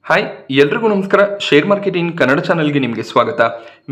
Hi ಎಲ್ರಿಗೂ ನಮಸ್ಕಾರ. Share market in Kannada ಚಾನಲ್ಗೆ ನಿಮಗೆ ಸ್ವಾಗತ.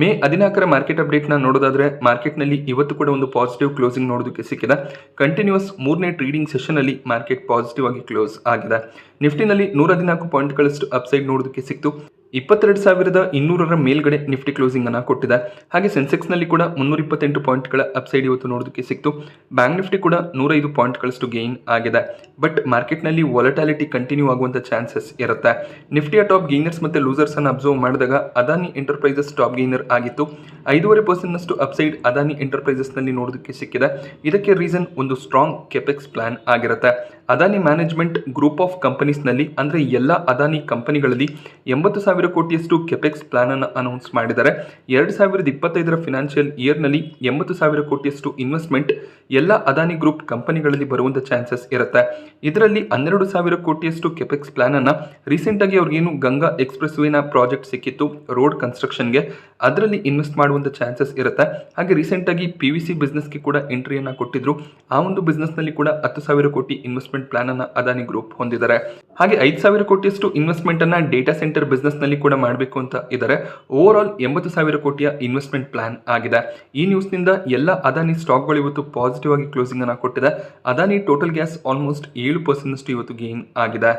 ಮೇ 14ರ ಮಾರ್ಕೆಟ್ ಅಪ್ಡೇಟ್ನ ನೋಡೋದಾದ್ರೆ ಮಾರ್ಕೆಟ್ನಲ್ಲಿ ಇವತ್ತು ಕೂಡ ಒಂದು ಪಾಸಿಟಿವ್ ಕ್ಲೋಸಿಂಗ್ ನೋಡೋದಕ್ಕೆ ಸಿಕ್ಕಿದೆ. ಕಂಟಿನ್ಯೂಸ್ ಮೂರನೇ ಟ್ರೇಡಿಂಗ್ ಸೆಷನ್ ಅಲ್ಲಿ ಮಾರ್ಕೆಟ್ ಪಾಸಿಟಿವ್ ಆಗಿ ಕ್ಲೋಸ್ ಆಗಿದೆ. ನಿಫ್ಟಿನಲ್ಲಿ 114 ಪಾಯಿಂಟ್ಗಳಷ್ಟು ಅಪ್ಸೈಡ್ ನೋಡೋದಕ್ಕೆ ಸಿಕ್ತು. 22,200ರ ಮೇಲ್ಗಡೆ ನಿಫ್ಟಿ ಕ್ಲೋಸಿಂಗ್ ಅನ್ನ ಕೊಟ್ಟಿದೆ. ಹಾಗೆ ಸೆನ್ಸೆಕ್ಸ್ ನಲ್ಲಿ ಕೂಡ 328 ಪಾಯಿಂಟ್ಗಳ ಅಪ್ಸೈಡ್ ಇವತ್ತು ನೋಡೋದಕ್ಕೆ ಸಿಕ್ತು. ಬ್ಯಾಂಕ್ ನಿಫ್ಟಿ ಕೂಡ 105 ಪಾಯಿಂಟ್ಗಳಷ್ಟು ಗೇನ್ ಆಗಿದೆ. ಬಟ್ ಮಾರ್ಕೆಟ್ ನಲ್ಲಿ ವಾಲಟಾಲಿಟಿ ಕಂಟಿನ್ಯೂ ಆಗುವಂತ ಚಾನ್ಸಸ್ ಇರುತ್ತೆ. ನಿಫ್ಟಿಯ ಟಾಪ್ ಗೇನರ್ಸ್ ಮತ್ತೆ ಲೂಸರ್ಸ್ ಅನ್ನು ಅಬ್ಸರ್ವ್ ಮಾಡಿದಾಗ ಅದಾನಿ ಎಂಟರ್ಪ್ರೈಸಸ್ ಟಾಪ್ ಗೇನರ್ ಆಗಿತ್ತು. 5.5% ನಷ್ಟು ಅಪ್ಸೈಡ್ ಅದಾನಿ ಎಂಟರ್ಪ್ರೈಸಸ್ ನಲ್ಲಿ ನೋಡೋದಕ್ಕೆ ಸಿಕ್ಕಿದೆ. ಇದಕ್ಕೆ ರೀಸನ್ ಒಂದು ಸ್ಟ್ರಾಂಗ್ ಕೆಪೆಕ್ಸ್ ಪ್ಲಾನ್ ಆಗಿರುತ್ತೆ. Adani management group of companies ನಲ್ಲಿ ಅಂದ್ರೆ ಎಲ್ಲ ಅದಾನಿ ಕಂಪನಿಗಳಲ್ಲಿ 80,000 ಕೋಟಿಯಷ್ಟು ಕೆಪೆಕ್ಸ್ ಪ್ಲಾನ್ ಅನ್ನು ಅನೌನ್ಸ್ ಮಾಡಿದ್ದಾರೆ. 2025ರ ಫಿನಾನ್ಷಿಯಲ್ ಇಯರ್ ನಲ್ಲಿ 80,000 ಕೋಟಿಯಷ್ಟು ಇನ್ವೆಸ್ಟ್ಮೆಂಟ್ ಎಲ್ಲ ಅದಾನಿ ಗ್ರೂಪ್ ಕಂಪನಿಗಳಲ್ಲಿ ಬರುವಂತ ಚಾನ್ಸಸ್ ಇರುತ್ತೆ. ಇದರಲ್ಲಿ 12,000 ಕೋಟಿಯಷ್ಟು ಕೆಪೆಕ್ಸ್ ಪ್ಲಾನ್ ಅನ್ನ ರೀಸೆಂಟ್ ಆಗಿ ಅವ್ರಿಗೇನು ಗಂಗಾ ಎಕ್ಸ್ಪ್ರೆಸ್ ವೇನ ಪ್ರಾಜೆಕ್ಟ್ ಸಿಕ್ಕಿತ್ತು ರೋಡ್ ಕನ್ಸ್ಟ್ರಕ್ಷನ್ಗೆ, ಅದರಲ್ಲಿ ಇನ್ವೆಸ್ಟ್ ಮಾಡುವಂತ ಚಾನ್ಸಸ್ ಇರುತ್ತೆ. ಹಾಗೆ ರೀಸೆಂಟ್ ಆಗಿ PVC ಬಿಸ್ನೆಸ್ಗೆ ಕೂಡ ಎಂಟ್ರಿಯನ್ನ ಕೊಟ್ಟಿದ್ರು. ಆ ಒಂದು ಬಿಸ್ನೆಸ್ ನಲ್ಲಿ ಕೂಡ 10,000 ಕೋಟಿ ಇನ್ವೆಸ್ಟ್ಮೆಂಟ್ ಪ್ಲಾನ್ ಅನ್ನ ಅದಾನಿ ಗ್ರೂಪ್ ಹೊಂದಿದ್ದಾರೆ. ಹಾಗೆ 5,000 ಕೋಟಿಯಷ್ಟು ಇನ್ವೆಸ್ಟ್ಮೆಂಟ್ ಅನ್ನ ಡೇಟಾ ಸೆಂಟರ್ ಬಿಸ್ನೆಸ್ ನಲ್ಲಿ ಕೂಡ ಮಾಡಬೇಕು ಅಂತ ಇದ್ದಾರೆ. ಓವರ್ ಆಲ್ 80,000 ಕೋಟಿಯ ಇನ್ವೆಸ್ಟ್ಮೆಂಟ್ ಪ್ಲಾನ್ ಆಗಿದೆ. ಈ ನ್ಯೂಸ್ ನಿಂದ ಎಲ್ಲ ಅದಾನಿ ಸ್ಟಾಕ್ ಗಳು ಇವತ್ತು ಪಾಸಿಟಿವ್ ಆಗಿ ಕ್ಲೋಸಿಂಗ್ ಅನ್ನ ಕೊಟ್ಟಿದೆ. ಅದಾನಿ ಟೋಟಲ್ ಗ್ಯಾಸ್ ಆಲ್ಮೋಸ್ಟ್ 7% ಇವತ್ತು ಗೇನ್ ಆಗಿದೆ.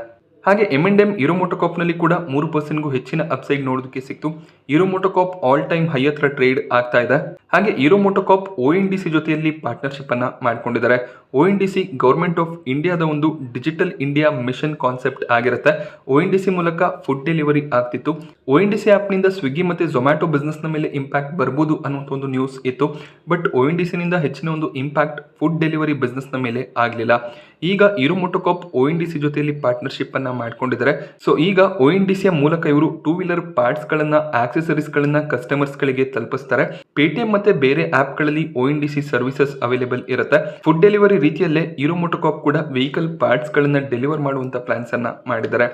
ಹಾಗೆ M&M ಹೀರೋ ಮೋಟೋಕಾರ್ಪ್ ನಲ್ಲಿ ಕೂಡ 3%ಗೂ ಹೆಚ್ಚಿನ ಅಪ್ಸೈಡ್ ನೋಡೋದಕ್ಕೆ ಸಿಕ್ತು. Hero MotoCorp all time high ಹತ್ರ ಟ್ರೇಡ್ ಆಗ್ತಾ ಇದೆ. ಹಾಗೆ ಹೀರೋ ಮೋಟೋಕಾರ್ಪ್ ONDC ಜೊತೆಯಲ್ಲಿ ಪಾರ್ಟ್ನರ್ಶಿಪ್ ಅನ್ನ ಮಾಡ್ಕೊಂಡಿದ್ದಾರೆ. ONDC ಗವರ್ಮೆಂಟ್ ಆಫ್ ಇಂಡಿಯಾದ ಒಂದು ಡಿಜಿಟಲ್ ಇಂಡಿಯಾ ಮಿಷನ್ ಕಾನ್ಸೆಪ್ಟ್ ಆಗಿರುತ್ತೆ. ONDC ಮೂಲಕ ಫುಡ್ ಡೆಲಿವರಿ ಆಗ್ತಿತ್ತು. ONDC ಆಪ್ ನಿಂದ ಸ್ವಿಗ್ಗಿ ಮತ್ತೆ ಝೊಮ್ಯಾಟೊ ಬಿಸ್ನೆಸ್ ನ ಮೇಲೆ ಇಂಪ್ಯಾಕ್ಟ್ ಬರ್ಬೋದು ಅನ್ನುವಂತ ಒಂದು ನ್ಯೂಸ್ ಇತ್ತು. ಬಟ್ ONDC ನಿಂದ ಹೆಚ್ಚಿನ ಒಂದು ಇಂಪ್ಯಾಕ್ಟ್ ಫುಡ್ ಡೆಲಿವರಿ ಬಿಸ್ನೆಸ್ ನ ಮೇಲೆ ಆಗಲಿಲ್ಲ. ಈಗ ಹೀರೋ ಮೋಟೋಕಾರ್ಪ್ ONDC ಜೊತೆಯಲ್ಲಿ ಪಾರ್ಟ್ನರ್ಶಿಪ್ ಅನ್ನ ಮಾಡ್ಕೊಂಡಿದ್ದಾರೆ. ಸೊ ಈಗ ONDC ಮೂಲಕ ಇವರು 2 ವೀಲರ್ ಪಾರ್ಟ್ಸ್ ಗಳನ್ನ ಆಕ್ಸೆಸರೀಸ್ ಗಳನ್ನ ಕಸ್ಟಮರ್ಸ್ ಗಳಿಗೆ ತಲುಪಿಸ್ತಾರೆ. ಪೇಟಿಎಂ ಮತ್ತೆ ಬೇರೆ ಆಪ್ ಗಳಲ್ಲಿ ONDC ಸರ್ವಿಸಸ್ ಅವೈಲೇಬಲ್ ಇರುತ್ತೆ. ಫುಡ್ ಡೆಲಿವರಿ ರೀತಿಯಲ್ಲೇ ಹೀರೋ ಮೋಟೋಕಾರ್ಪ್ ಕೂಡ ವೆಹಿಕಲ್ ಪಾರ್ಟ್ಸ್ ಗಳನ್ನ ಡೆಲಿವರ್ ಮಾಡುವಂತ ಪ್ಲಾನ್ಸ್ ಅನ್ನ ಮಾಡಿದ್ದಾರೆ.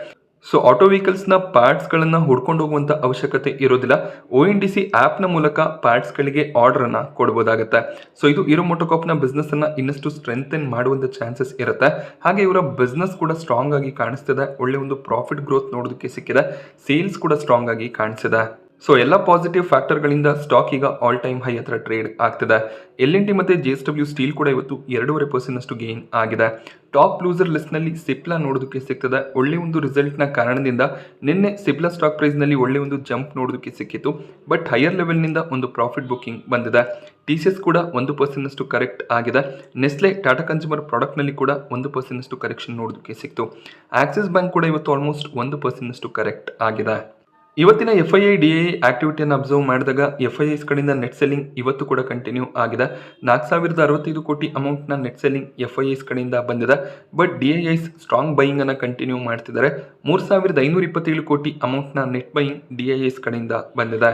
ಸೊ ಆಟೋ ವೆಹಿಕಲ್ಸ್ ನ ಪಾರ್ಟ್ಸ್ ಗಳನ್ನ ಹುಡ್ಕೊಂಡು ಹೋಗುವಂತ ಅವಶ್ಯಕತೆ ಇರೋದಿಲ್ಲ. ONDC ಆಪ್ ನ ಮೂಲಕ ಪಾರ್ಟ್ಸ್ ಗಳಿಗೆ ಆರ್ಡರ್ ಅನ್ನ ಕೊಡಬಹುದಾಗುತ್ತೆ. ಸೊ ಇದು ಹೀರೋ ಮೋಟೋಕಾರ್ಪ್ ನ ಬಿಸ್ನೆಸ್ ಅನ್ನ ಇನ್ನಷ್ಟು ಸ್ಟ್ರೆಂಥನ್ ಮಾಡುವಂತ ಚಾನ್ಸಸ್ ಇರುತ್ತೆ. ಹಾಗೆ ಇವರ ಬಿಸ್ನೆಸ್ ಕೂಡ ಸ್ಟ್ರಾಂಗ್ ಆಗಿ ಕಾಣಿಸ್ತಿದೆ. ಒಳ್ಳೆ ಒಂದು ಪ್ರಾಫಿಟ್ ಗ್ರೋತ್ ನೋಡೋದಕ್ಕೆ ಸಿಕ್ಕಿದೆ. ಸೇಲ್ಸ್ ಕೂಡ ಸ್ಟ್ರಾಂಗ್ ಆಗಿ ಕಾಣಿಸಿದೆ. ಸೊ ಎಲ್ಲ ಪಾಸಿಟಿವ್ ಫ್ಯಾಕ್ಟರ್ ಗಳಿಂದ ಸ್ಟಾಕ್ ಈಗ ಆಲ್ ಟೈಮ್ ಹೈ ಹತ್ರ ಟ್ರೇಡ್ ಆಗ್ತಿದೆ. L&T ಮತ್ತೆ JSW ಸ್ಟೀಲ್ ಕೂಡ ಇವತ್ತು 2.5% ಅಷ್ಟು ಗೇನ್ ಆಗಿದೆ. ಟಾಪ್ ಲೂಸರ್ ಲಿಸ್ಟ್ ನಲ್ಲಿ ಸಿಪ್ಲಾ ನೋಡೋದಕ್ಕೆ ಸಿಗ್ತದೆ. ಒಳ್ಳೆ ಒಂದು ರಿಸಲ್ಟ್ ನ ಕಾರಣದಿಂದ ನಿನ್ನೆ ಸಿಪ್ಲಾ ಸ್ಟಾಕ್ ಪ್ರೈಸ್ ನಲ್ಲಿ ಒಳ್ಳೆ ಒಂದು ಜಂಪ್ ನೋಡೋದಕ್ಕೆ ಸಿಕ್ಕಿತ್ತು. ಬಟ್ ಹೈಯರ್ ಲೆವೆಲ್ ನಿಂದ ಒಂದು ಪ್ರಾಫಿಟ್ ಬುಕಿಂಗ್ ಬಂದಿದೆ. TCS ಕೂಡ 1% ಅಷ್ಟು ಕರೆಕ್ಟ್ ಆಗಿದೆ. ನೆಸ್ಲೆ ಟಾಟಾ ಕನ್ಸ್ಯೂಮರ್ ಪ್ರಾಡಕ್ಟ್ ನಲ್ಲಿ ಕೂಡ 1% ಅಷ್ಟು ಕರೆಕ್ಷನ್ ನೋಡೋದಕ್ಕೆ ಸಿಕ್ತು. ಆಕ್ಸಿಸ್ ಬ್ಯಾಂಕ್ ಕೂಡ ಇವತ್ತು ಆಲ್ಮೋಸ್ಟ್ 1% ಅಷ್ಟು ಕರೆಕ್ಟ್ ಆಗಿದೆ. ಇವತ್ತಿನ FII DII ಆಕ್ಟಿವಿಟಿಯನ್ನು ಅಬ್ಸರ್ವ್ ಮಾಡಿದಾಗ FIIs ಕಡೆಯಿಂದ ನೆಟ್ ಸೆಲ್ಲಿಂಗ್ ಇವತ್ತು ಕೂಡ ಕಂಟಿನ್ಯೂ ಆಗಿದೆ. 4,065 ಕೋಟಿ ಅಮೌಂಟ್ ನ ನೆಟ್ ಸೆಲ್ಲಿಂಗ್ FIIs ಕಡೆಯಿಂದ ಬಂದಿದೆ. ಬಟ್ DIIs ಸ್ಟ್ರಾಂಗ್ ಬೈಯಿಂಗ್ ಅನ್ನ ಕಂಟಿನ್ಯೂ ಮಾಡ್ತಿದ್ದಾರೆ. 3,527 ಕೋಟಿ ಅಮೌಂಟ್ ನ ನೆಟ್ ಬೈಯಿಂಗ್ DIIs ಕಡೆಯಿಂದ ಬಂದಿದೆ.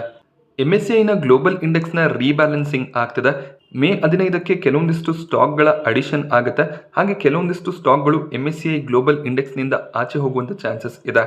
MSCI ನ ಗ್ಲೋಬಲ್ ಇಂಡೆಕ್ಸ್ ನ ರೀಬ್ಯಾಲೆನ್ಸಿಂಗ್ ಆಗ್ತಿದೆ. ಮೇ 15ಕ್ಕೆ ಕೆಲವೊಂದಿಷ್ಟು ಸ್ಟಾಕ್ ಗಳ ಅಡಿಷನ್ ಆಗುತ್ತೆ. ಹಾಗೆ ಕೆಲವೊಂದಿಷ್ಟು ಸ್ಟಾಕ್ ಗಳು MSCI ಗ್ಲೋಬಲ್ ಇಂಡೆಕ್ಸ್ ನಿಂದ ಆಚೆ ಹೋಗುವಂತ ಚಾನ್ಸಸ್ ಇದೆ.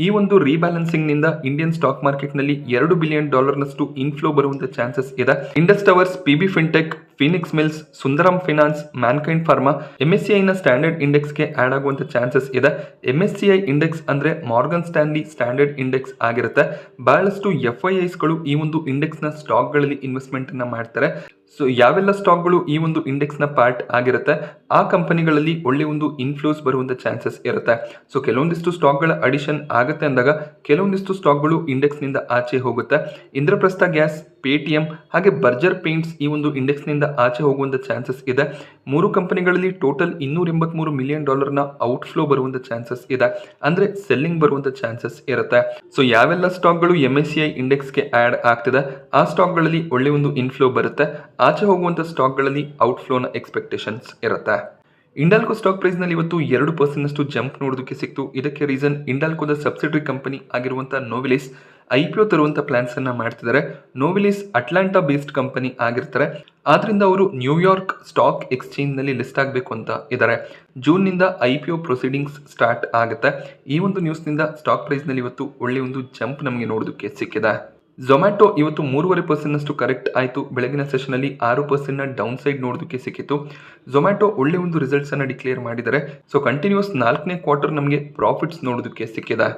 ಈ ಒಂದು ರೀಬ್ಯಾಲೆನ್ಸಿಂಗ್ ನಿಂದ ಇಂಡಿಯನ್ ಸ್ಟಾಕ್ ಮಾರ್ಕೆಟ್ ನಲ್ಲಿ $2 ಬಿಲಿಯನ್ ನಷ್ಟು ಇನ್ಫ್ಲೋ ಬರುವಂತ ಚಾನ್ಸಸ್ ಇದೆ. Indus Towers, PB fintech, Phoenix Mills, Sundaram finance, Mankind Pharma MSCI ನ ಸ್ಟ್ಯಾಂಡರ್ಡ್ ಇಂಡೆಕ್ಸ್ ಗೆ ಆಡ್ ಆಗುವಂತ ಚಾನ್ಸಸ್ ಇದೆ. MSCI ಇಂಡೆಕ್ಸ್ ಅಂದ್ರೆ ಮಾರ್ಗನ್ ಸ್ಟ್ಯಾನ್ಲಿ ಸ್ಟ್ಯಾಂಡರ್ಡ್ ಇಂಡೆಕ್ಸ್ ಆಗಿರುತ್ತೆ. ಬಹಳಷ್ಟು FIIs ಗಳು ಈ ಒಂದು ಇಂಡೆಕ್ಸ್ ನ ಸ್ಟಾಕ್ ಗಳಲ್ಲಿ ಇನ್ವೆಸ್ಟ್ಮೆಂಟ್ ಅನ್ನ ಮಾಡ್ತಾರೆ. ಸೊ ಯಾವೆಲ್ಲ ಸ್ಟಾಕ್ ಗಳು ಈ ಒಂದು ಇಂಡೆಕ್ಸ್ ನ ಪಾರ್ಟ್ ಆಗಿರುತ್ತೆ ಆ ಕಂಪನಿಗಳಲ್ಲಿ ಒಳ್ಳೆ ಒಂದು ಇನ್ಫ್ಲೋಸ್ ಬರುವಂತ ಚಾನ್ಸಸ್ ಇರುತ್ತೆ. ಸೊ ಕೆಲವೊಂದಿಷ್ಟು ಸ್ಟಾಕ್ ಗಳ ಅಡಿಷನ್ ಆಗುತ್ತೆ ಅಂದಾಗ ಕೆಲವೊಂದಿಷ್ಟು ಸ್ಟಾಕ್ ಗಳು ಇಂಡೆಕ್ಸ್ ನಿಂದ ಆಚೆ ಹೋಗುತ್ತೆ. ಇಂದ್ರಪ್ರಸ್ಥ ಗ್ಯಾಸ್, ಪೇಟಿಎಂ ಹಾಗೆ ಬರ್ಜರ್ ಪೇಂಟ್ಸ್ ಈ ಒಂದು ಇಂಡೆಕ್ಸ್ ನಿಂದ ಆಚೆ ಹೋಗುವಂತ ಚಾನ್ಸಸ್ ಇದೆ. 3 ಕಂಪನಿಗಳಲ್ಲಿ ಟೋಟಲ್ $283 ಮಿಲಿಯನ್ ನ ಔಟ್ಫ್ಲೋ ಬರುವಂತ ಚಾನ್ಸಸ್ ಇದೆ. ಅಂದ್ರೆ ಸೆಲ್ಲಿಂಗ್ ಬರುವಂತ ಚಾನ್ಸಸ್ ಇರುತ್ತೆ. ಸೊ ಯಾವೆಲ್ಲ ಸ್ಟಾಕ್ ಗಳು MSCI ಇಂಡೆಕ್ಸ್ ಗೆ ಆಡ್ ಆಗ್ತಿದೆ ಆ ಸ್ಟಾಕ್ ಗಳಲ್ಲಿ ಒಳ್ಳೆ ಒಂದು ಇನ್ಫ್ಲೋ ಬರುತ್ತೆ. ಆಚೆ ಹೋಗುವಂತ ಸ್ಟಾಕ್ ಗಳಲ್ಲಿ ಔಟ್ಫ್ಲೋನ ಎಕ್ಸ್ಪೆಕ್ಟೇಷನ್ಸ್ ಇರುತ್ತೆ. ಇಂಡಾಲ್ಕೋ ಸ್ಟಾಕ್ ಪ್ರೈಸ್ ನಲ್ಲಿ ಇವತ್ತು 2% ಅಷ್ಟು ಜಂಪ್ ನೋಡೋದಕ್ಕೆ ಸಿಕ್ತು. ಇದಕ್ಕೆ ರೀಸನ್ ಇಂಡಾಲ್ಕೋದ ಸಬ್ಸಿಡರಿ ಕಂಪನಿ ಆಗಿರುವಂತಹ ನೋವಿಲಿಸ್ IPO ತರುವಂತ ಪ್ಲಾನ್ಸ್ ಅನ್ನ ಮಾಡ್ತಿದ್ದಾರೆ. ನೋವಿಲಿಸ್ ಅಟ್ಲಾಂಟಾ ಬೇಸ್ಡ್ ಕಂಪನಿ ಆಗಿರ್ತಾರೆ. ಆದ್ರಿಂದ ಅವರು ನ್ಯೂಯಾರ್ಕ್ ಸ್ಟಾಕ್ ಎಕ್ಸ್ಚೇಂಜ್ ನಲ್ಲಿ ಲಿಸ್ಟ್ ಆಗಬೇಕು ಅಂತ ಇದ್ದಾರೆ. ಜೂನ್ ನಿಂದ IPO ಪ್ರೊಸೀಡಿಂಗ್ಸ್ ಸ್ಟಾರ್ಟ್ ಆಗುತ್ತೆ. ಈ ಒಂದು ನ್ಯೂಸ್ ನಿಂದ ಸ್ಟಾಕ್ ಪ್ರೈಸ್ ನಲ್ಲಿ ಇವತ್ತು ಒಳ್ಳೆ ಒಂದು ಜಂಪ್ ನಮಗೆ ನೋಡೋದಕ್ಕೆ ಸಿಕ್ಕಿದೆ. ಝೊಮ್ಯಾಟೊ ಇವತ್ತು 3.5% ಅಷ್ಟು ಕರೆಕ್ಟ್ ಆಯಿತು. ಬೆಳಗಿನ ಸೆಷನ್ ಅಲ್ಲಿ 6% ನ ಡೌನ್ ಸೈಡ್ ನೋಡೋದಕ್ಕೆ ಸಿಕ್ಕಿತ್ತು. ಝೊಮ್ಯಾಟೊ ಒಳ್ಳೆ ಒಂದು ರಿಸಲ್ಟ್ಸ್ ಅನ್ನ ಡಿಕ್ಲೇರ್ ಮಾಡಿದ್ದಾರೆ. ಸೊ ಕಂಟಿನ್ಯೂಸ್ 4ನೇ ಕ್ವಾರ್ಟರ್ ನಮಗೆ ಪ್ರಾಫಿಟ್ಸ್ ನೋಡೋದಕ್ಕೆ ಸಿಕ್ಕಿದೆ.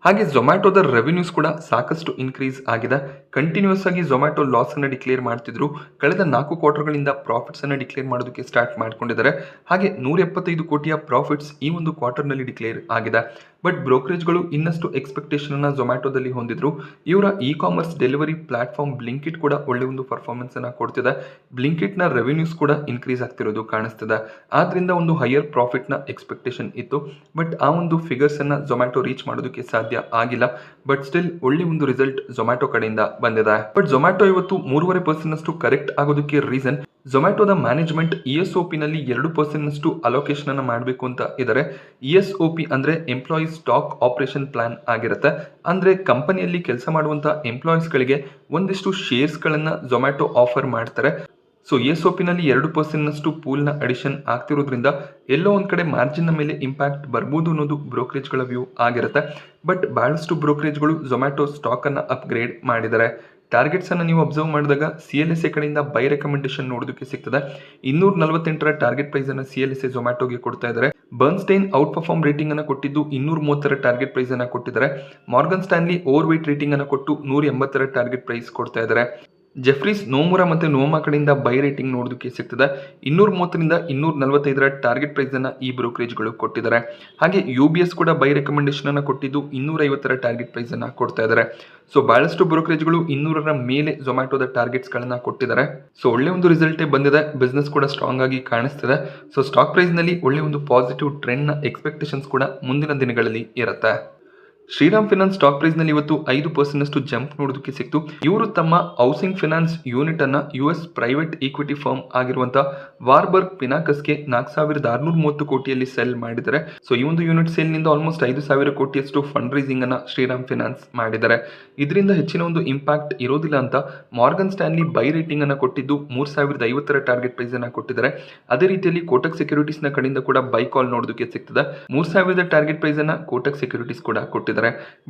ಹಾಗೆ ಝೊಮ್ಯಾಟೊದ ರೆವಿನ್ಯೂಸ್ ಕೂಡ ಸಾಕಷ್ಟು ಇನ್ಕ್ರೀಸ್ ಆಗಿದೆ. ಕಂಟಿನ್ಯೂಸ್ ಆಗಿ ಝೊಮ್ಯಾಟೊ ಲಾಸ್ ಅನ್ನು ಡಿಕ್ಲೇರ್ ಮಾಡ್ತಿದ್ರು. ಕಳೆದ 4 ಕ್ವಾರ್ಟರ್ಗಳಿಂದ ಪ್ರಾಫಿಟ್ಸ್ ಅನ್ನು ಡಿಕ್ಲೇರ್ ಮಾಡೋದಕ್ಕೆ ಸ್ಟಾರ್ಟ್ ಮಾಡ್ಕೊಂಡಿದ್ದಾರೆ. ಹಾಗೆ 175 ಕೋಟಿಯ ಪ್ರಾಫಿಟ್ಸ್ ಈ ಒಂದು ಕ್ವಾರ್ಟರ್ನಲ್ಲಿ ಡಿಕ್ಲೇರ್ ಆಗಿದೆ. ಬಟ್ ಬ್ರೋಕರೇಜ್ಗಳು ಇನ್ನಷ್ಟು ಎಕ್ಸ್ಪೆಕ್ಟೇಷನ್ ಅನ್ನ ಝೊಮ್ಯಾಟೊದಲ್ಲಿ ಹೊಂದಿದ್ರು. ಇವರ E commerce delivery platform Blinkit ಕೂಡ ಒಳ್ಳೆ ಒಂದು ಪರ್ಫಾರ್ಮೆನ್ಸ್ ಅನ್ನ ಕೊಡ್ತಿದೆ. ಬ್ಲಿಂಕಿಟ್ ನ ರೆವಿನ್ಯೂಸ್ ಕೂಡ ಇನ್ಕ್ರೀಸ್ ಆಗ್ತಿರೋದು ಕಾಣಿಸ್ತಿದೆ. ಆದ್ರಿಂದ ಒಂದು ಹೈಯರ್ ಪ್ರಾಫಿಟ್ ನ ಎಕ್ಸ್ಪೆಕ್ಟೇಷನ್ ಇತ್ತು. ಬಟ್ ಆ ಒಂದು ಫಿಗರ್ಸ್ ಅನ್ನ ಝೊಮ್ಯಾಟೊ ರೀಚ್ ಮಾಡೋದಕ್ಕೆ ಸಾಧ್ಯ ಆಗಿಲ್ಲ. ಬಟ್ ಸ್ಟಿಲ್ ಒಳ್ಳೆ ಒಂದು ರಿಸಲ್ಟ್ ಝೊಮ್ಯಾಟೊ ಕಡೆಯಿಂದ ಬಂದಿದೆ. ಬಟ್ ಝೊಮ್ಯಾಟೊ ಇವತ್ತು 3.5% ನಷ್ಟು ಕರೆಕ್ಟ್ ಆಗೋದಕ್ಕೆ ರೀಸನ್ ಝೊಮ್ಯಾಟೊದ ಮ್ಯಾನೇಜ್ಮೆಂಟ್ ESOP ನಲ್ಲಿ 2% ನಷ್ಟು ಅಲೋಕೇಶನ್ ಅನ್ನ ಮಾಡಬೇಕು ಅಂತ ಇದ್ದಾರೆ. ESOP ಅಂದ್ರೆ ಎಂಪ್ಲಾಯೀಸ್ ಸ್ಟಾಕ್ ಆಪರೇಷನ್ ಪ್ಲಾನ್ ಆಗಿರುತ್ತೆ. ಅಂದ್ರೆ ಕಂಪನಿಯಲ್ಲಿ ಕೆಲಸ ಮಾಡುವಂತ ಎಂಪ್ಲಾಯೀಸ್ ಗಳಿಗೆ ಒಂದಿಷ್ಟು ಶೇರ್ಸ್ ಗಳನ್ನ ಝೊಮ್ಯಾಟೊ ಆಫರ್ ಮಾಡ್ತಾರೆ. ಸೊ ESOP ನಲ್ಲಿ 2% ನಷ್ಟು ಪೂಲ್ ನ ಅಡಿಷನ್ ಆಗ್ತಿರೋದ್ರಿಂದ ಎಲ್ಲೋ ಒಂದ್ ಕಡೆ ಮಾರ್ಜಿನ್ ನ ಮೇಲೆ ಇಂಪ್ಯಾಕ್ಟ್ ಬರ್ಬೋದು ಅನ್ನೋದು ಬ್ರೋಕರೇಜ್ಗಳ ವ್ಯೂ ಆಗಿರುತ್ತೆ. ಬಟ್ ಬಹಳಷ್ಟು ಬ್ರೋಕರೇಜ್ಗಳು ಝೊಮ್ಯಾಟೊ ಸ್ಟಾಕ್ ಅನ್ನ ಅಪ್ಗ್ರೇಡ್ ಮಾಡಿದ್ದಾರೆ. ಟಾರ್ಗೆಟ್ಸ್ ಅನ್ನು ನೀವು ಅಬ್ಸರ್ವ್ ಮಾಡಿದಾಗ CLSA ಕಡೆಯಿಂದ ಬೈ ರೆಕಮೆಂಡೇಶನ್ ನೋಡೋದಕ್ಕೆ ಸಿಗ್ತದೆ. 248ರ ಟಾರ್ಗೆಟ್ ಪ್ರೈಸ್ ಅನ್ನು CLSA ಝೊಮ್ಯಾಟೊಗೆ ಕೊಡ್ತಾ ಇದ್ದಾರೆ. ಬರ್ನ್ಸ್ಟೈನ್ ಔಟ್ ಪರ್ಫಾರ್ಮ್ ರೇಟಿಂಗ್ ಅನ್ನು ಕೊಟ್ಟಿದ್ದು 230ರ ಟಾರ್ಗೆಟ್ ಪ್ರೈಸ್ ಅನ್ನು ಕೊಟ್ಟಿದ್ದಾರೆ. Morgan Stanley over wait rating ಅನ್ನು ಕೊಟ್ಟು 180ರ ಟಾರ್ಗೆಟ್ ಪ್ರೈಸ್ ಕೊಡ್ತಾ ಇದ್ದಾರೆ. ಜೆಫ್ರೀಸ್ ನೋಮುರಾ ಮತ್ತೆ ನೋಮಾ ಕಡೆಯಿಂದ ಬೈ ರೇಟಿಂಗ್ ನೋಡೋದಕ್ಕೆ ಸಿಗ್ತದೆ. 230ರಿಂದ 245ರ ಟಾರ್ಗೆಟ್ ಪ್ರೈಸ್ ಅನ್ನ ಈ ಬ್ರೋಕರೇಜ್ಗಳು ಕೊಟ್ಟಿದ್ದಾರೆ. ಹಾಗೆ UBS ಕೂಡ ಬೈ ರೆಕಮೆಂಡೇಶನ್ ಅನ್ನ ಕೊಟ್ಟಿದ್ದು 250ರ ಟಾರ್ಗೆಟ್ ಪ್ರೈಸ್ ಅನ್ನ ಕೊಡ್ತಾ ಇದ್ದಾರೆ. ಸೊ ಬಹಳಷ್ಟು ಬ್ರೋಕರೇಜ್ಗಳು 200ರ ಮೇಲೆ ಝೊಮ್ಯಾಟೊದ ಟಾರ್ಗೆಟ್ಸ್ ಗಳನ್ನ ಕೊಟ್ಟಿದ್ದಾರೆ. ಸೊ ಒಳ್ಳೆ ಒಂದು ರಿಸಲ್ಟೇ ಬಂದಿದೆ. ಬಿಸ್ನೆಸ್ ಕೂಡ ಸ್ಟ್ರಾಂಗ್ ಆಗಿ ಕಾಣಿಸ್ತಿದೆ. ಸೊ ಸ್ಟಾಕ್ ಪ್ರೈಸ್ ನಲ್ಲಿ ಒಳ್ಳೆ ಒಂದು ಪಾಸಿಟಿವ್ ಟ್ರೆಂಡ್ ನ ಎಕ್ಸ್ಪೆಕ್ಟೇಷನ್ಸ್ ಕೂಡ ಮುಂದಿನ ದಿನಗಳಲ್ಲಿ ಇರುತ್ತೆ. ಶ್ರೀರಾಮ್ ಫಿನಾನ್ಸ್ ಸ್ಟಾಕ್ ಪ್ರೈಸ್ ನಲ್ಲಿ ಇವತ್ತು 5% ನಷ್ಟು ಜಂಪ್ ನೋಡೋದಕ್ಕೆ ಸಿಕ್ತು. ಇವರು ತಮ್ಮ ಹೌಸಿಂಗ್ ಫಿನಾನ್ಸ್ ಯೂನಿಟ್ ಅನ್ನ US ಪ್ರೈವೇಟ್ ಈಕ್ವಿಟಿ ಫರ್ಮ್ ಆಗಿರುವಂತಹ ವಾರ್ಬರ್ಗ್ ಪಿನಾಕಸ್ಗೆ 4,630 ಕೋಟಿಯಲ್ಲಿ ಸೆಲ್ ಮಾಡಿದ್ದಾರೆ. ಸೊ ಈ ಒಂದು ಯೂನಿಟ್ ಸೇಲ್ ನಿಂದ ಆಲ್ಮೋಸ್ಟ್ 5,000 ಕೋಟಿಯಷ್ಟು ಫಂಡ್ ರೈಸಿಂಗ್ ಅನ್ನ ಶ್ರೀರಾಮ್ ಫಿನಾನ್ಸ್ ಮಾಡಿದ್ದಾರೆ. ಇದರಿಂದ ಹೆಚ್ಚಿನ ಒಂದು ಇಂಪ್ಯಾಕ್ಟ್ ಇರೋದಿಲ್ಲ ಅಂತ ಮಾರ್ಗನ್ ಸ್ಟ್ಯಾನ್ಲಿ ಬೈ ರೇಟಿಂಗ್ ಅನ್ನ ಕೊಟ್ಟಿದ್ದು 3,050ರ ಟಾರ್ಗೆಟ್ ಪ್ರೈಸ್ ಅನ್ನ ಕೊಟ್ಟಿದ್ದಾರೆ. ಅದೇ ರೀತಿಯಲ್ಲಿ ಕೋಟಕ್ ಸೆಕ್ಯೂರಿಟೀಸ್ ನ ಕಡೆಯಿಂದ ಕೂಡ ಬೈ ಕಾಲ್ ನೋಡೋದಕ್ಕೆ ಸಿಗ್ತದೆ. 3,000ದ ಟಾರ್ಗೆಟ್ ಪ್ರೈಸ್ ಅನ್ನ ಕೋಟಕ್ ಸೆಕ್ಯೂರಿಟೀಸ್ ಕೂಡ ಕೊಟ್ಟಿದ್ದಾರೆ.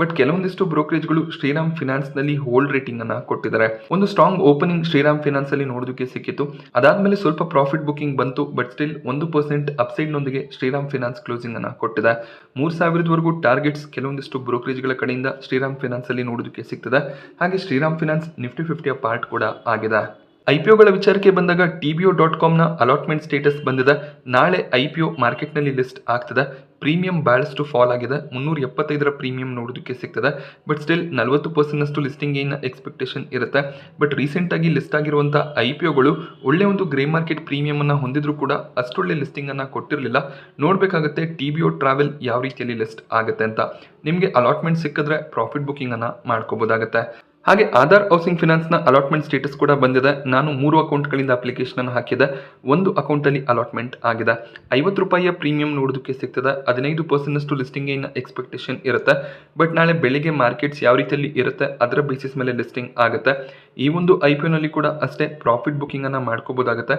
ಬಟ್ ಕೆಲವೊಂದಿಷ್ಟು ಬ್ರೋಕರೇಜ್ಗಳು ಶ್ರೀರಾಮ್ ಫಿನಾನ್ಸ್ ನಲ್ಲಿ ಹೋಲ್ಡ್ ರೇಟಿಂಗ್ ಅನ್ನ ಕೊಟ್ಟಿದ್ದಾರೆ. ಒಂದು ಸ್ಟ್ರಾಂಗ್ ಓಪನಿಂಗ್ ಶ್ರೀರಾಮ್ ಫಿನಾನ್ಸ್ ಅಲ್ಲಿ ನೋಡೋದಕ್ಕೆ ಸಿಕ್ಕಿತ್ತು. ಅದಾದ್ಮೇಲೆ ಸ್ವಲ್ಪ ಪ್ರಾಫಿಟ್ ಬುಕಿಂಗ್ ಬಂತು. ಬಟ್ ಸ್ಟಿಲ್ 1% ಅಪ್ಸೈಡ್ ನೊಂದಿಗೆ ಶ್ರೀರಾಮ್ ಫಿನಾನ್ಸ್ ಕ್ಲೋಸಿಂಗ್ ಅನ್ನ ಕೊಟ್ಟಿದೆ. 3,000ವರೆಗೂ ಟಾರ್ಗೆಟ್ಸ್ ಕೆಲವೊಂದಿಷ್ಟು ಬ್ರೋಕರೇಜ್ಗಳ ಕಡೆಯಿಂದ ಶ್ರೀರಾಮ್ ಫಿನಾನ್ಸ್ ಅಲ್ಲಿ ನೋಡೋದಕ್ಕೆ ಸಿಗ್ತದೆ. ಹಾಗೆ ಶ್ರೀರಾಮ್ ಫಿನಾನ್ಸ್ ನಿಫ್ಟಿ 50ಯ ಪಾರ್ಟ್ ಕೂಡ ಆಗಿದೆ. IPOಗಳ ವಿಚಾರಕ್ಕೆ ಬಂದಾಗ TBO.com ನ ಅಲಾಟ್ಮೆಂಟ್ ಸ್ಟೇಟಸ್ ಬಂದಿದೆ. ನಾಳೆ IPO ಮಾರ್ಕೆಟ್ ನಲ್ಲಿ ಲಿಸ್ಟ್ ಆಗ್ತದೆ. ಪ್ರೀಮಿಯಂ ಬಹಳಷ್ಟು ಫಾಲ್ ಆಗಿದೆ. 375ರ ಪ್ರೀಮಿಯಂ ನೋಡೋದಕ್ಕೆ ಸಿಗ್ತದೆ. ಬಟ್ ಸ್ಟಿಲ್ 40% ನಷ್ಟು ಲಿಸ್ಟಿಂಗ್ ಏನ್ ಎಕ್ಸ್ಪೆಕ್ಟೇಷನ್ ಇರುತ್ತೆ. ಬಟ್ ರೀಸೆಂಟ್ ಆಗಿ ಲಿಸ್ಟ್ ಆಗಿರುವಂತಹ IPOಗಳು ಒಳ್ಳೆ ಒಂದು ಗ್ರೇ ಮಾರ್ಕೆಟ್ ಪ್ರೀಮಿಯಂ ಅನ್ನ ಹೊಂದಿದ್ರು ಕೂಡ ಅಷ್ಟೊಳ್ಳೆ ಲಿಸ್ಟಿಂಗ್ ಅನ್ನ ಕೊಟ್ಟಿರಲಿಲ್ಲ. ನೋಡ್ಬೇಕಾಗುತ್ತೆ TBO ಟ್ರಾವೆಲ್ ಯಾವ ರೀತಿಯಲ್ಲಿ ಲಿಸ್ಟ್ ಆಗುತ್ತೆ ಅಂತ. ನಿಮಗೆ ಅಲಾಟ್ಮೆಂಟ್ ಸಿಕ್ಕಿದ್ರೆ ಪ್ರಾಫಿಟ್ ಬುಕಿಂಗ್ ಅನ್ನ ಮಾಡ್ಕೋಬಹುದಾಗುತ್ತೆ. ಹಾಗೆ ಆಧಾರ್ ಹೌಸಿಂಗ್ ಫಿನಾನ್ಸ್ ನ ಅಲಾಟ್ಮೆಂಟ್ ಸ್ಟೇಟಸ್ ಕೂಡ ಬಂದಿದೆ. ನಾನು 3 ಅಕೌಂಟ್ಗಳಿಂದ ಅಪ್ಲಿಕೇಶನ್ ಅನ್ನು ಹಾಕಿದೆ. ಒಂದು ಅಕೌಂಟ್ ಅಲ್ಲಿ ಅಲಾಟ್ಮೆಂಟ್ ಆಗಿದೆ. 50 ರೂಪಾಯಿಯ ಪ್ರೀಮಿಯಂ ನೋಡೋದಕ್ಕೆ ಸಿಗ್ತದೆ. 15% ನಷ್ಟು ಲಿಸ್ಟಿಂಗ್ ಏನ್ ಎಕ್ಸ್ಪೆಕ್ಟೇಷನ್ ಇರುತ್ತೆ. ಬಟ್ ನಾಳೆ ಬೆಳಿಗ್ಗೆ ಮಾರ್ಕೆಟ್ಸ್ ಯಾವ ರೀತಿಯಲ್ಲಿ ಇರುತ್ತೆ ಅದರ ಬೇಸಿಸ್ ಮೇಲೆ ಲಿಸ್ಟಿಂಗ್ ಆಗುತ್ತೆ. ಈ ಒಂದು IPO ನಲ್ಲಿ ಕೂಡ ಅಷ್ಟೇ ಪ್ರಾಫಿಟ್ ಬುಕಿಂಗ್ ಅನ್ನ ಮಾಡ್ಕೋಬಹುದಾಗುತ್ತೆ.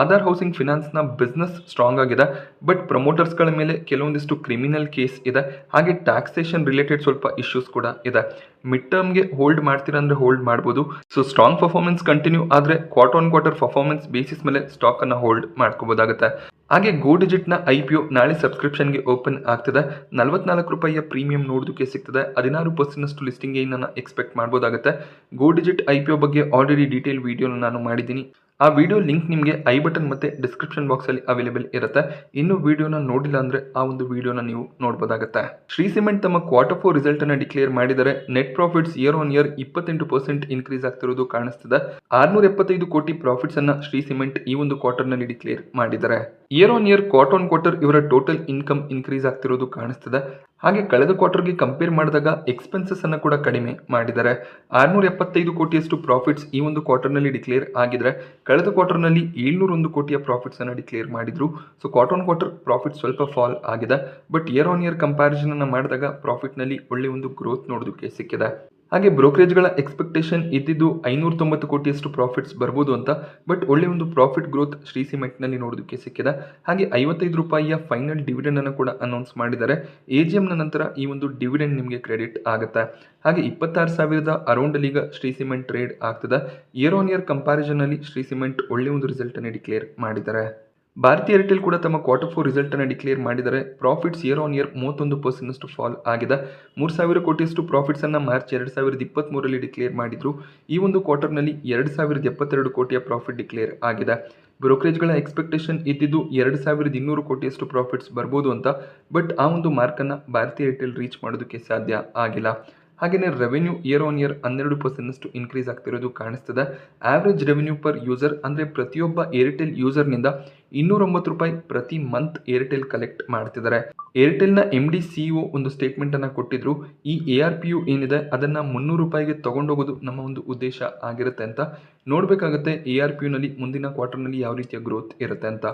ಆಧಾರ್ ಹೌಸಿಂಗ್ ಫಿನಾನ್ಸ್ ನ ಬಿಸ್ನೆಸ್ ಸ್ಟ್ರಾಂಗ್ ಆಗಿದೆ. ಬಟ್ ಪ್ರಮೋಟರ್ಸ್ ಗಳ ಮೇಲೆ ಕೆಲವೊಂದಿಷ್ಟು ಕ್ರಿಮಿನಲ್ ಕೇಸ್ ಇದೆ. ಹಾಗೆ ಟ್ಯಾಕ್ಸೇಷನ್ ರಿಲೇಟೆಡ್ ಸ್ವಲ್ಪ ಇಶ್ಯೂಸ್ ಕೂಡ ಇದೆ. ಮಿಡ್ ಟರ್ಮ್ ಗೆ ಹೋಲ್ಡ್ ಮಾಡ್ತೀರಾ ಅಂದ್ರೆ ಹೋಲ್ಡ್ ಮಾಡಬಹುದು. ಸೊ ಸ್ಟ್ರಾಂಗ್ ಪರ್ಫಾರ್ಮೆನ್ಸ್ ಕಂಟಿನ್ಯೂ ಆದ್ರೆ quarter on quarter performance basis ಮೇಲೆ ಸ್ಟಾಕ್ ಅನ್ನ ಹೋಲ್ಡ್ ಮಾಡ್ಕೋಬಹುದಾಗುತ್ತೆ. ಹಾಗೆ ಗೋ ಡಿಜಿಟ್ ನ IPO ನಾಳೆ ಸಬ್ಸ್ಕ್ರಿಪ್ಷನ್ ಗೆ ಓಪನ್ ಆಗ್ತದೆ. 44 ರೂಪಾಯಿಯ ಪ್ರೀಮಿಯಂ ನೋಡೋದಕ್ಕೆ ಸಿಗ್ತದೆ. 16% ನಷ್ಟು ಲಿಸ್ಟಿಂಗ್ ಏನ್ ಎಕ್ಸ್ಪೆಕ್ಟ್ ಮಾಡಬಹುದಾಗುತ್ತೆ. ಗೋ ಡಿಜಿಟ್ IPO ಬಗ್ಗೆ ಆಲ್ರೆಡಿ ಡೀಟೇಲ್ ವಿಡಿಯೋ ನಾನು ಮಾಡಿದ್ದೀನಿ. ಆ ವಿಡಿಯೋ ಲಿಂಕ್ ನಿಮಗೆ ಐ ಬಟನ್ ಮತ್ತೆ ಡಿಸ್ಕ್ರಿಪ್ಷನ್ ಬಾಕ್ಸ್ ಅಲ್ಲಿ ಅವೈಲೇಬಲ್ ಇರುತ್ತೆ. ಇನ್ನು ವಿಡಿಯೋನ ನೋಡಿಲ್ಲ ಅಂದ್ರೆ ಆ ಒಂದು ವಿಡಿಯೋನ ನೀವು ನೋಡಬಹುದಾಗುತ್ತೆ. ಶ್ರೀ ಸಿಮೆಂಟ್ ತಮ್ಮ ಕ್ವಾರ್ಟರ್ 4 ರಿಸಲ್ಟ್ ಅನ್ನ ಡಿಕ್ಲೇರ್ ಮಾಡಿದರೆ. Net profits year on year 28% increase ಆಗ್ತಿರೋದು ಕಾಣಿಸ್ತಿದೆ. 675 ಕೋಟಿ ಪ್ರಾಫಿಟ್ಸ್ ಅನ್ನ ಶ್ರೀ ಸಿಮೆಂಟ್ ಈ ಒಂದು ಕ್ವಾರ್ಟರ್ ನಲ್ಲಿ ಡಿಕ್ಲೇರ್ ಮಾಡಿದ್ದಾರೆ. Year on year quarter on quarter ಇವರ ಟೋಟಲ್ ಇನ್ಕಮ್ ಇನ್ಕ್ರೀಸ್ ಆಗ್ತಿರೋದು ಕಾಣಿಸ್ತಿದೆ. ಹಾಗೆ ಕಳೆದ ಕ್ವಾರ್ಟರ್ಗೆ ಕಂಪೇರ್ ಮಾಡಿದಾಗ ಎಕ್ಸ್ಪೆನ್ಸಸ್ ಅನ್ನ ಕೂಡ ಕಡಿಮೆ ಮಾಡಿದ್ದಾರೆ. 675 ಕೋಟಿಯಷ್ಟು ಪ್ರಾಫಿಟ್ಸ್ ಈ ಒಂದು ಕ್ವಾರ್ಟರ್ ನಲ್ಲಿ ಡಿಕ್ಲೇರ್ ಆಗಿದ್ರೆ ಕಳೆದ ಕ್ವಾರ್ಟರ್ ನಲ್ಲಿ 701 ಕೋಟಿಯ ಪ್ರಾಫಿಟ್ಸ್ ಅನ್ನ ಡಿಕ್ಲೇರ್ ಮಾಡಿದ್ರು. So quarter on quarter profit ಸ್ವಲ್ಪ ಫಾಲ್ ಆಗಿದೆ. But year on year comparison ಅನ್ನ ಮಾಡಿದಾಗ ಪ್ರಾಫಿಟ್ ನಲ್ಲಿ ಒಳ್ಳೆ ಒಂದು ಗ್ರೋತ್ ನೋಡೋದಕ್ಕೆ ಸಿಕ್ಕಿದೆ. ಹಾಗೆ ಬ್ರೋಕರೇಜ್ಗಳ ಎಕ್ಸ್ಪೆಕ್ಟೇಷನ್ ಇದ್ದಿದ್ದು 590 ಕೋಟಿಯಷ್ಟು ಪ್ರಾಫಿಟ್ಸ್ ಬರ್ಬೋದು ಅಂತ. ಬಟ್ ಒಳ್ಳೆ ಒಂದು ಪ್ರಾಫಿಟ್ ಗ್ರೋತ್ ಶ್ರೀ ಸಿಮೆಂಟ್ ನಲ್ಲಿ ನೋಡೋದಕ್ಕೆ ಸಿಕ್ಕಿದೆ. ಹಾಗೆ 55 ರೂಪಾಯಿಯ ಫೈನಲ್ ಡಿವಿಡೆಂಡ್ ಅನ್ನು ಕೂಡ ಅನೌನ್ಸ್ ಮಾಡಿದ್ದಾರೆ. AGM ನ ನಂತರ ಈ ಒಂದು ಡಿವಿಡೆಂಡ್ ನಿಮಗೆ ಕ್ರೆಡಿಟ್ ಆಗುತ್ತೆ. ಹಾಗೆ 26,000 ಅರೌಂಡ್ ಅಲ್ಲಿ ಈಗ ಶ್ರೀ ಸಿಮೆಂಟ್ ಟ್ರೇಡ್ ಆಗ್ತದೆ. ಇಯರ್ ಆನ್ ಇಯರ್ ಕಂಪ್ಯಾರಿಸನ್ ಅಲ್ಲಿ ಶ್ರೀ ಸಿಮೆಂಟ್ ಒಳ್ಳೆ ಒಂದು ರಿಸಲ್ಟ್ ಅನ್ನು ಡಿಕ್ಲೇರ್ ಮಾಡಿದ್ದಾರೆ. ಭಾರತಿ ಏರ್ಟೆಲ್ ಕೂಡ ತಮ್ಮ Q4 ರಿಸಲ್ಟನ್ನು ಡಿಕ್ಲೇರ್ ಮಾಡಿದರೆ profits year on year 31% fall ಆಗಿದೆ. 3000 ಕೋಟಿಯಷ್ಟು ಪ್ರಾಫಿಟ್ಸನ್ನು ಮಾರ್ಚ್ 2023ರಲ್ಲಿ ಡಿಕ್ಲೇರ್ ಮಾಡಿದ್ರು. ಈ ಒಂದು ಕ್ವಾರ್ಟರ್ನಲ್ಲಿ 2072 ಕೋಟಿಯ ಪ್ರಾಫಿಟ್ ಡಿಕ್ಲೇರ್ ಆಗಿದೆ. ಬ್ರೋಕರೇಜ್ಗಳ ಎಕ್ಸ್ಪೆಕ್ಟೇಷನ್ ಇದ್ದಿದ್ದು 2200 ಕೋಟಿಯಷ್ಟು ಪ್ರಾಫಿಟ್ಸ್ ಬರ್ಬೋದು ಅಂತ, ಬಟ್ ಆ ಒಂದು ಮಾರ್ಕನ್ನು ಭಾರತಿ ಏರ್ಟೆಲ್ ರೀಚ್ ಮಾಡೋದಕ್ಕೆ ಸಾಧ್ಯ ಆಗಿಲ್ಲ. ಹಾಗೆಯೇ revenue year on year 12% increase ಆಗ್ತಿರೋದು ಕಾಣಿಸ್ತದೆ. ಆವ್ರೇಜ್ ರೆವೆನ್ಯೂ ಪರ್ ಯೂಸರ್ ಅಂದರೆ ಪ್ರತಿಯೊಬ್ಬ ಏರ್ಟೆಲ್ ಯೂಸರ್ನಿಂದ 209 ರೂಪಾಯಿ ಪ್ರತಿ ಮಂತ್ ಏರ್ಟೆಲ್ ಕಲೆಕ್ಟ್ ಮಾಡ್ತಿದ್ದಾರೆ. ಏರ್ಟೆಲ್ನ MD CEO ಒಂದು ಸ್ಟೇಟ್ಮೆಂಟನ್ನು ಕೊಟ್ಟಿದ್ರು. ಈ ARPU ಏನಿದೆ ಅದನ್ನು 300 ರೂಪಾಯಿಗೆ ತಗೊಂಡೋಗೋದು ನಮ್ಮ ಒಂದು ಉದ್ದೇಶ ಆಗಿರುತ್ತೆ ಅಂತ. ನೋಡಬೇಕಾಗುತ್ತೆ ARPUನಲ್ಲಿ ಮುಂದಿನ ಕ್ವಾರ್ಟರ್ನಲ್ಲಿ ಯಾವ ರೀತಿಯ ಗ್ರೋತ್ ಇರುತ್ತೆ ಅಂತ.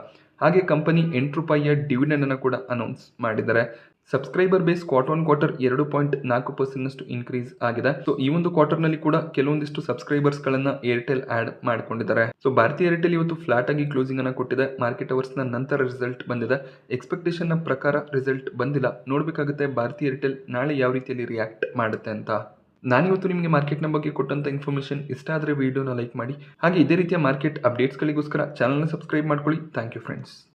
ಹಾಗೆ ಕಂಪನಿ 8 ರೂಪಾಯಿಯ ಡಿವಿಡೆಂಡನ್ನು ಕೂಡ ಅನೌನ್ಸ್ ಮಾಡಿದ್ದಾರೆ. Subscriber base quarter on quarter 2.4% increase ಆಗಿದೆ. ಸೊ ಈ ಒಂದು ಕ್ವಾರ್ಟರ್ನಲ್ಲಿ ಕೂಡ ಕೆಲವೊಂದಿಷ್ಟು ಸಬ್ಸ್ಕ್ರೈಬರ್ಸ್ಗಳನ್ನು ಏರ್ಟೆಲ್ ಆಡ್ ಮಾಡಿಕೊಂಡಿದ್ದಾರೆ. ಸೊ ಭಾರತಿ ಏರ್ಟೆಲ್ ಇವತ್ತು ಫ್ಲಾಟ್ ಆಗಿ ಕ್ಲೋಸಿಂಗ್ ಅನ್ನು ಕೊಟ್ಟಿದೆ. ಮಾರ್ಕೆಟ್ ಅವರ್ಸ್ನ ನಂತರ ರಿಸಲ್ಟ್ ಬಂದಿದೆ. ಎಕ್ಸ್ಪೆಕ್ಟೇಷನ್ನ ಪ್ರಕಾರ ರಿಸಲ್ಟ್ ಬಂದಿಲ್ಲ. ನೋಡಬೇಕಾಗುತ್ತೆ ಭಾರತಿ ಏರ್ಟೆಲ್ ನಾಳೆ ಯಾವ ರೀತಿಯಲ್ಲಿ ರಿಯಾಕ್ಟ್ ಮಾಡುತ್ತೆ ಅಂತ. ನಾನಿವತ್ತು ನಿಮಗೆ ಮಾರ್ಕೆಟ್ನ ಬಗ್ಗೆ ಕೊಟ್ಟಂಥ ಇನ್ಫಾರ್ಮೇಷನ್ ಇಷ್ಟ ಆದರೆ ವಿಡಿಯೋನ ಲೈಕ್ ಮಾಡಿ. ಹಾಗೆ ಇದೇ ರೀತಿಯ ಮಾರ್ಕೆಟ್ ಅಪ್ಡೇಟ್ಸ್ಗಳಿಗೋಸ್ಕರ ಚಾನಲ್ನ ಸಬ್ಸ್ಕ್ರೈಬ್ ಮಾಡ್ಕೊಳ್ಳಿ. Thank you friends.